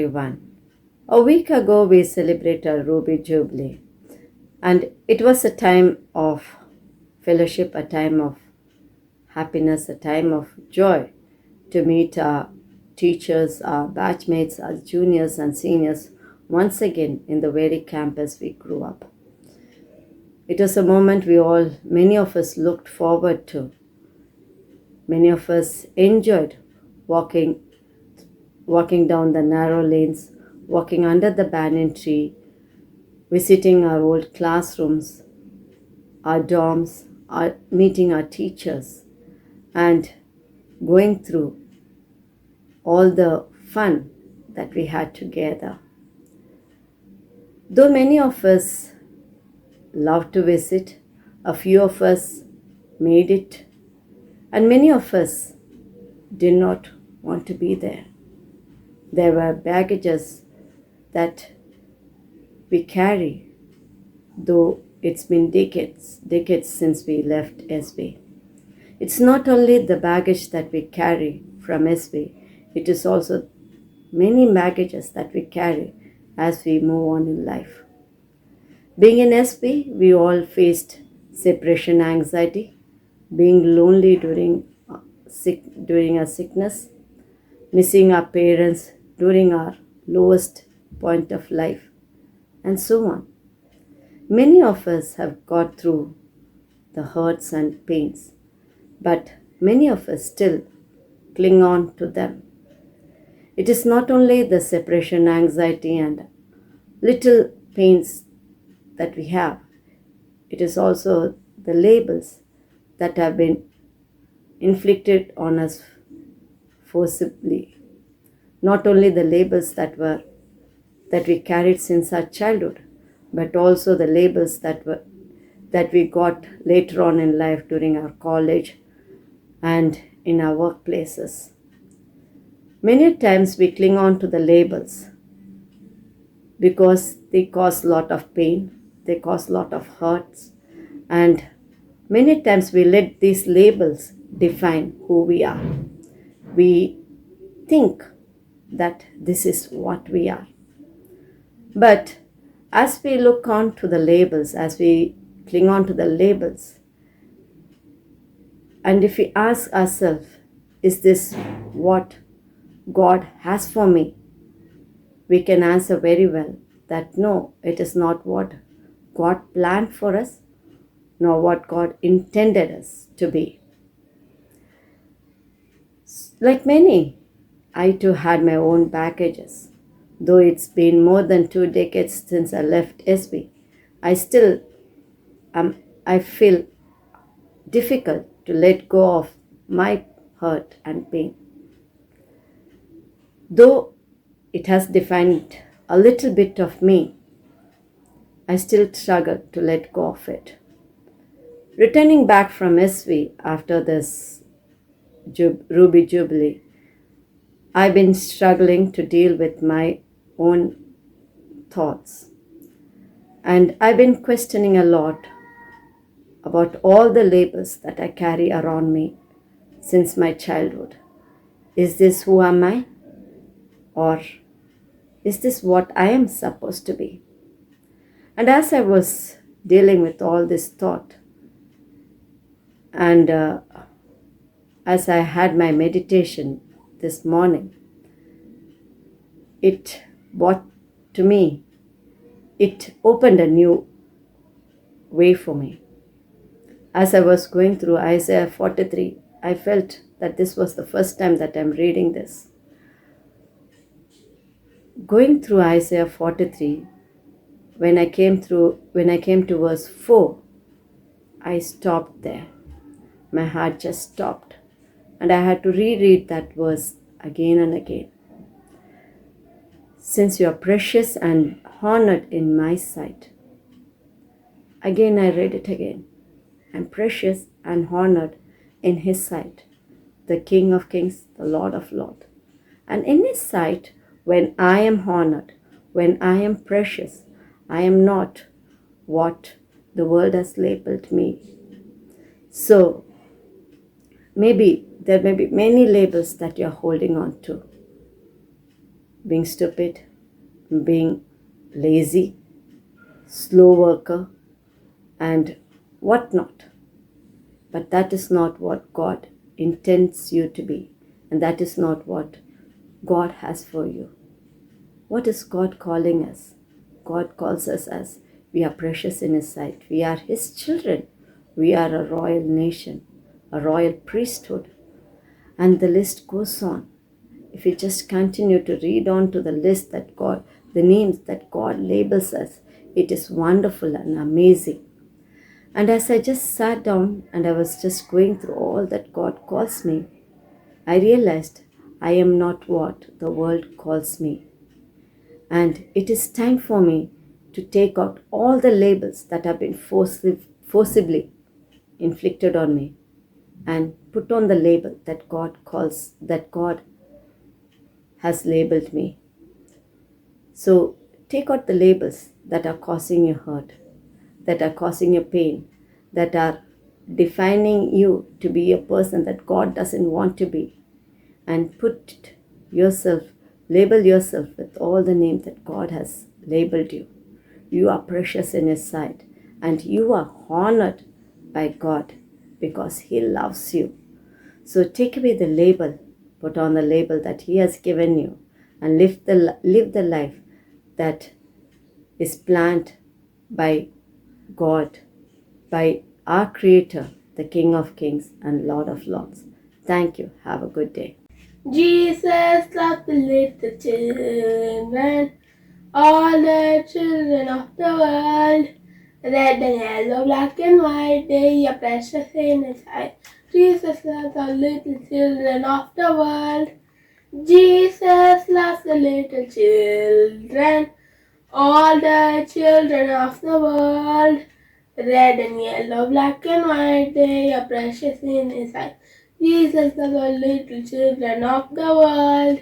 everyone. A week ago, we celebrated Ruby Jubilee, and it was a time of fellowship, a time of happiness, a time of joy to meet our teachers, our batchmates, our juniors and seniors once again in the very campus we grew up. It was a moment many of us looked forward to. Many of us enjoyed walking down the narrow lanes, walking under the banyan tree, visiting our old classrooms, our dorms, meeting our teachers, and going through all the fun that we had together. Though many of us loved to visit, a few of us made it, and many of us did not want to be there. There were baggages that we carry, though it's been decades since we left SB. It's not only the baggage that we carry from SB, it is also many baggages that we carry as we move on in life. Being in SB, we all faced separation anxiety, being lonely during our sickness, missing our parents during our lowest point of life, and so on. Many of us have got through the hurts and pains, but many of us still cling on to them. It is not only the separation anxiety and little pains that we have, it is also the labels that have been inflicted on us forcibly. Not only the labels that we carried since our childhood, but also the labels that we got later on in life during our college and in our workplaces. Many times we cling on to the labels because they cause a lot of pain, they cause a lot of hurts, and many times we let these labels define who we are. We think that this is what we are. But as we look on to the labels, as we cling on to the labels, and if we ask ourselves, is this what God has for me? We can answer very well that no, it is not what God planned for us, nor what God intended us to be. Like many, I too had my own baggages. Though it's been more than 2 decades since I left SB, I feel difficult to let go of my hurt and pain. Though it has defined a little bit of me, I still struggle to let go of it. Returning back from SB after this Ruby Jubilee, I've been struggling to deal with my own thoughts. And I've been questioning a lot about all the labels that I carry around me since my childhood. Is this who am I? Or is this what I am supposed to be? And as I was dealing with all this thought, and as I had my meditation this morning, it opened a new way for me. As I was going through Isaiah 43, I felt that this was the first time that I'm reading this. Going through Isaiah 43, when I came to verse 4, I stopped there. My heart just stopped, and I had to reread that verse again and again. Since you are precious and honored in my sight. Again, I read it again. I'm precious and honored in his sight, the King of Kings, the Lord of Lords. And in his sight, when I am honored, when I am precious, I am not what the world has labeled me. So, there may be many labels that you're holding on to. being stupid, being lazy, slow worker, and whatnot. But that is not what God intends you to be, and that is not what God has for you. What is God calling us? God calls us as we are precious in His sight. We are His children. We are a royal nation, a royal priesthood. And the list goes on. If we just continue to read on to the list that God, the names that God labels us, it is wonderful and amazing. And as I just sat down and I was just going through all that God calls me, I realized I am not what the world calls me. And it is time for me to take out all the labels that have been forcibly inflicted on me and put on the label that God has labeled me. So take out the labels that are causing you hurt, that are causing you pain, that are defining you to be a person that God doesn't want to be, and label yourself with all the names that God has labeled you. You are precious in His sight, and you are honored by God because He loves you. So take away the label, put on the label that He has given you, and live the life that is planned by God, by our Creator, the King of Kings and Lord of Lords. Thank you. Have a good day. Jesus loved the little children, all the children of the world. Red and yellow, black and white, they are precious in His sight. Jesus loves the little children of the world. Jesus loves the little children, all the children of the world. Red and yellow, black and white, they are precious in His sight. Jesus loves the little children of the world.